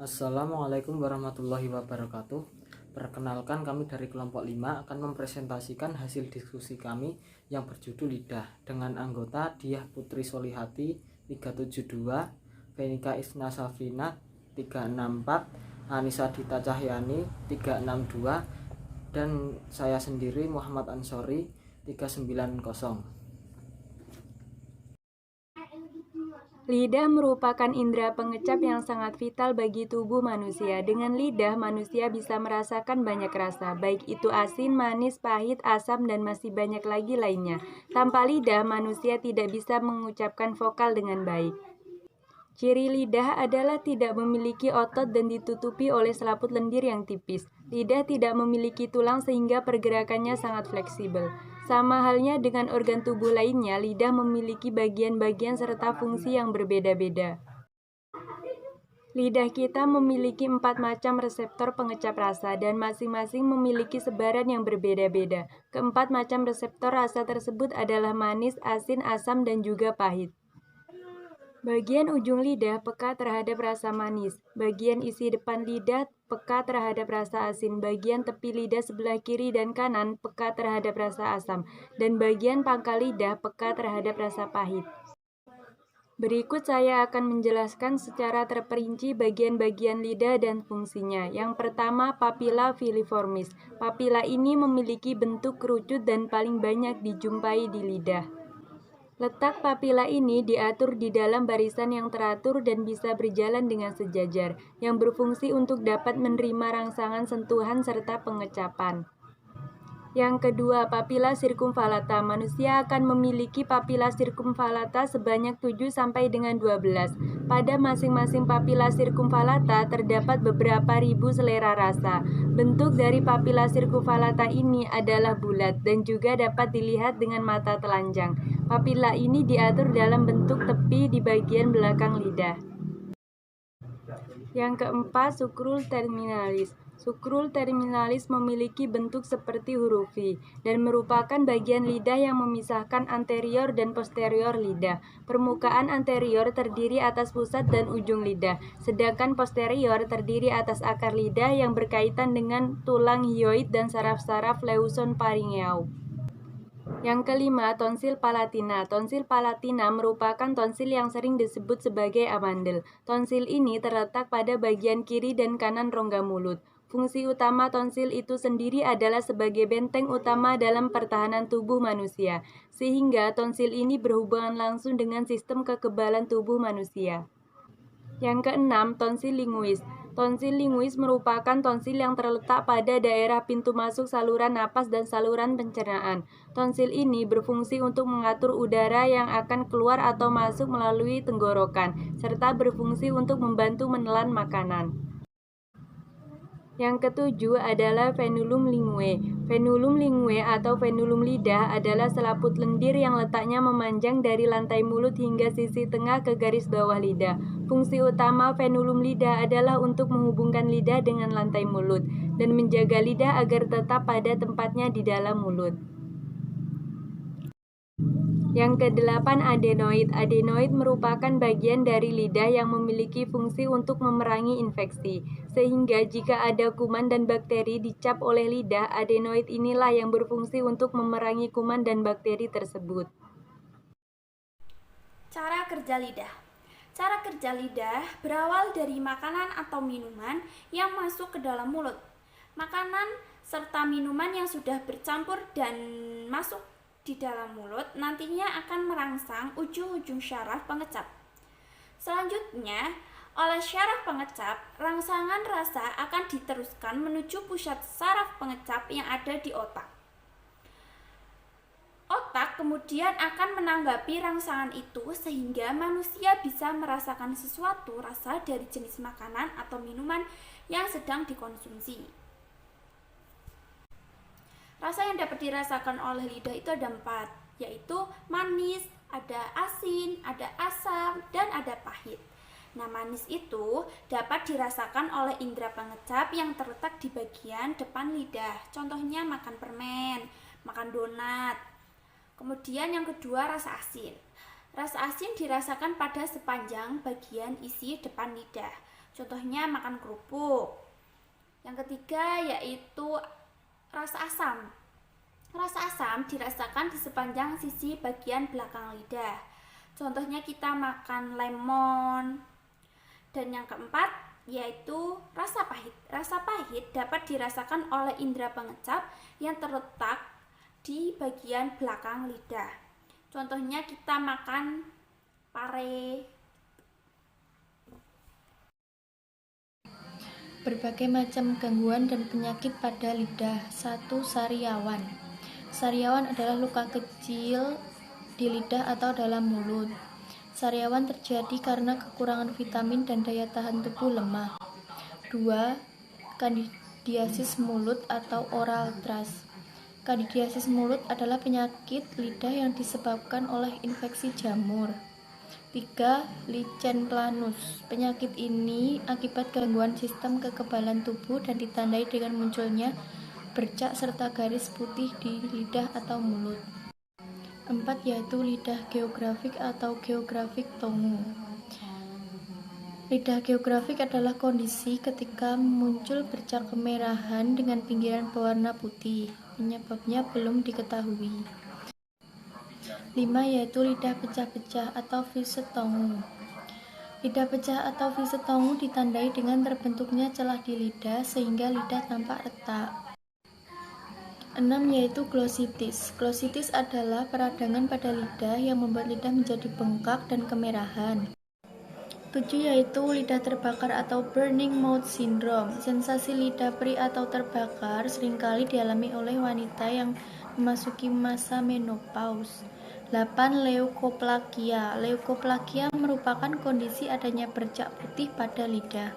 Assalamualaikum warahmatullahi wabarakatuh. Perkenalkan, kami dari kelompok 5 akan mempresentasikan hasil diskusi kami yang berjudul Lidah dengan anggota Diah Putri Solihati 372, Venika Isna Safina 364, Anissa Dita Cahyani 362, dan saya sendiri Muhammad Ansori 390. Lidah merupakan indera pengecap yang sangat vital bagi tubuh manusia. Dengan lidah, manusia bisa merasakan banyak rasa, baik itu asin, manis, pahit, asam, dan masih banyak lagi lainnya. Tanpa lidah, manusia tidak bisa mengucapkan vokal dengan baik. Ciri lidah adalah tidak memiliki otot dan ditutupi oleh selaput lendir yang tipis. Lidah tidak memiliki tulang sehingga pergerakannya sangat fleksibel. Sama halnya dengan organ tubuh lainnya, lidah memiliki bagian-bagian serta fungsi yang berbeda-beda. Lidah kita memiliki 4 macam reseptor pengecap rasa dan masing-masing memiliki sebaran yang berbeda-beda. Keempat macam reseptor rasa tersebut adalah manis, asin, asam, dan juga pahit. Bagian ujung lidah peka terhadap rasa manis, bagian isi depan lidah peka terhadap rasa asin, bagian tepi lidah sebelah kiri dan kanan peka terhadap rasa asam, dan bagian pangkal lidah peka terhadap rasa pahit. Berikut saya akan menjelaskan secara terperinci bagian-bagian lidah dan fungsinya. Yang pertama, papila filiformis. Papila ini memiliki bentuk kerucut dan paling banyak dijumpai di lidah. Letak papila ini diatur di dalam barisan yang teratur dan bisa berjalan dengan sejajar, yang berfungsi untuk dapat menerima rangsangan sentuhan serta pengecapan. Yang kedua, papila sirkumvalata. Manusia akan memiliki papila sirkumvalata sebanyak 7 sampai dengan 12. Pada masing-masing papila sirkumvalata terdapat beberapa ribu selera rasa. Bentuk dari papila sirkumvalata ini adalah bulat dan juga dapat dilihat dengan mata telanjang. Papila ini diatur dalam bentuk tepi di bagian belakang lidah. Yang keempat, sukrul terminalis. Sukrul terminalis memiliki bentuk seperti huruf V dan merupakan bagian lidah yang memisahkan anterior dan posterior lidah. Permukaan anterior terdiri atas pusat dan ujung lidah, sedangkan posterior terdiri atas akar lidah yang berkaitan dengan tulang hyoid dan saraf-saraf leuson pharyngeal. Yang kelima, tonsil palatina. Tonsil palatina merupakan tonsil yang sering disebut sebagai amandel. Tonsil ini terletak pada bagian kiri dan kanan rongga mulut. Fungsi utama tonsil itu sendiri adalah sebagai benteng utama dalam pertahanan tubuh manusia, sehingga tonsil ini berhubungan langsung dengan sistem kekebalan tubuh manusia. Yang keenam, tonsil linguis. Tonsil linguis merupakan tonsil yang terletak pada daerah pintu masuk saluran napas dan saluran pencernaan. Tonsil ini berfungsi untuk mengatur udara yang akan keluar atau masuk melalui tenggorokan, serta berfungsi untuk membantu menelan makanan. Yang ketujuh adalah frenulum linguae. Frenulum linguae atau frenulum lidah adalah selaput lendir yang letaknya memanjang dari lantai mulut hingga sisi tengah ke garis bawah lidah. Fungsi utama frenulum lidah adalah untuk menghubungkan lidah dengan lantai mulut dan menjaga lidah agar tetap pada tempatnya di dalam mulut. Yang kedelapan, adenoid. Adenoid merupakan bagian dari lidah yang memiliki fungsi untuk memerangi infeksi. Sehingga jika ada kuman dan bakteri dicap oleh lidah, adenoid inilah yang berfungsi untuk memerangi kuman dan bakteri tersebut. Cara kerja lidah. Cara kerja lidah berawal dari makanan atau minuman yang masuk ke dalam mulut. Makanan serta minuman yang sudah bercampur dan masuk di dalam mulut nantinya akan merangsang ujung-ujung syaraf pengecap. Selanjutnya, oleh syaraf pengecap, rangsangan rasa akan diteruskan menuju pusat saraf pengecap yang ada di otak. Otak kemudian akan menanggapi rangsangan itu sehingga manusia bisa merasakan sesuatu rasa dari jenis makanan atau minuman yang sedang dikonsumsi. Rasa yang dapat dirasakan oleh lidah itu ada 4, yaitu manis, ada asin, ada asam, dan ada pahit. Nah, manis itu dapat dirasakan oleh indera pengecap yang terletak di bagian depan lidah. Contohnya makan permen, makan donat. Kemudian yang kedua, rasa asin. Rasa asin dirasakan pada sepanjang bagian isi depan lidah. Contohnya makan kerupuk. Yang ketiga yaitu rasa asam. Rasa asam dirasakan di sepanjang sisi bagian belakang lidah. Contohnya kita makan lemon. Dan yang keempat yaitu rasa pahit. Rasa pahit dapat dirasakan oleh indera pengecap yang terletak di bagian belakang lidah. Contohnya kita makan pare. Berbagai macam gangguan dan penyakit pada lidah. 1. Sariawan. Sariawan adalah luka kecil di lidah atau dalam mulut. Sariawan terjadi karena kekurangan vitamin dan daya tahan tubuh lemah. 2. Kandidiasis mulut atau oral thrush. Kandidiasis mulut adalah penyakit lidah yang disebabkan oleh infeksi jamur. 3. Lichen planus. Penyakit ini akibat gangguan sistem kekebalan tubuh dan ditandai dengan munculnya bercak serta garis putih di lidah atau mulut. 4. Yaitu lidah geografik atau geografik tongu. Lidah geografik adalah kondisi ketika muncul bercak kemerahan dengan pinggiran berwarna putih. Penyebabnya belum diketahui. 5. Yaitu lidah pecah-pecah atau viscid tongu. Lidah pecah atau viscid tongu ditandai dengan terbentuknya celah di lidah sehingga lidah tampak retak. 6. Yaitu glossitis. Glossitis adalah peradangan pada lidah yang membuat lidah menjadi bengkak dan kemerahan. 7. Yaitu lidah terbakar atau burning mouth syndrome. Sensasi lidah perih atau terbakar seringkali dialami oleh wanita yang memasuki masa menopause. 8. Leukoplakia. Leukoplakia merupakan kondisi adanya bercak putih pada lidah.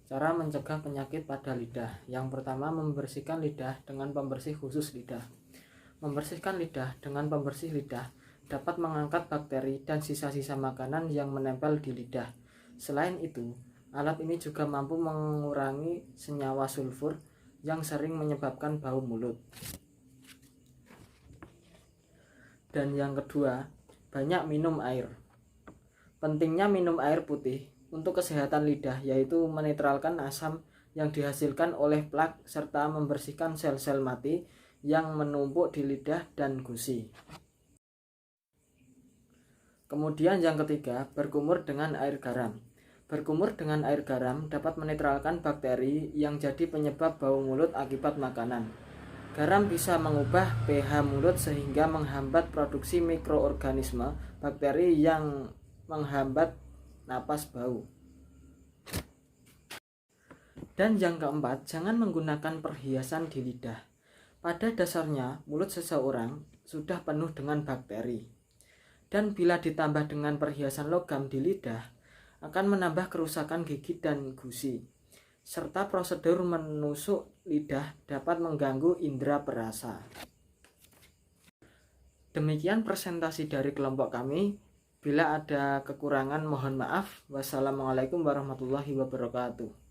Cara mencegah penyakit pada lidah. Yang pertama, membersihkan lidah dengan pembersih khusus lidah. Membersihkan lidah dengan pembersih lidah dapat mengangkat bakteri dan sisa-sisa makanan yang menempel di lidah. Selain itu, alat ini juga mampu mengurangi senyawa sulfur yang sering menyebabkan bau mulut. Dan yang kedua, banyak minum air. Pentingnya minum air putih untuk kesehatan lidah, yaitu menetralkan asam yang dihasilkan oleh plak serta membersihkan sel-sel mati yang menumpuk di lidah dan gusi. Kemudian yang ketiga, berkumur dengan air garam. Berkumur dengan air garam dapat menetralkan bakteri yang jadi penyebab bau mulut akibat makanan. Garam bisa mengubah pH mulut sehingga menghambat produksi mikroorganisme bakteri yang menghambat napas bau. Dan yang keempat, jangan menggunakan perhiasan di lidah. Pada dasarnya, mulut seseorang sudah penuh dengan bakteri. Dan bila ditambah dengan perhiasan logam di lidah, akan menambah kerusakan gigi dan gusi. Serta prosedur menusuk lidah dapat mengganggu indera perasa. Demikian presentasi dari kelompok kami. Bila ada kekurangan mohon maaf. Wassalamualaikum warahmatullahi wabarakatuh.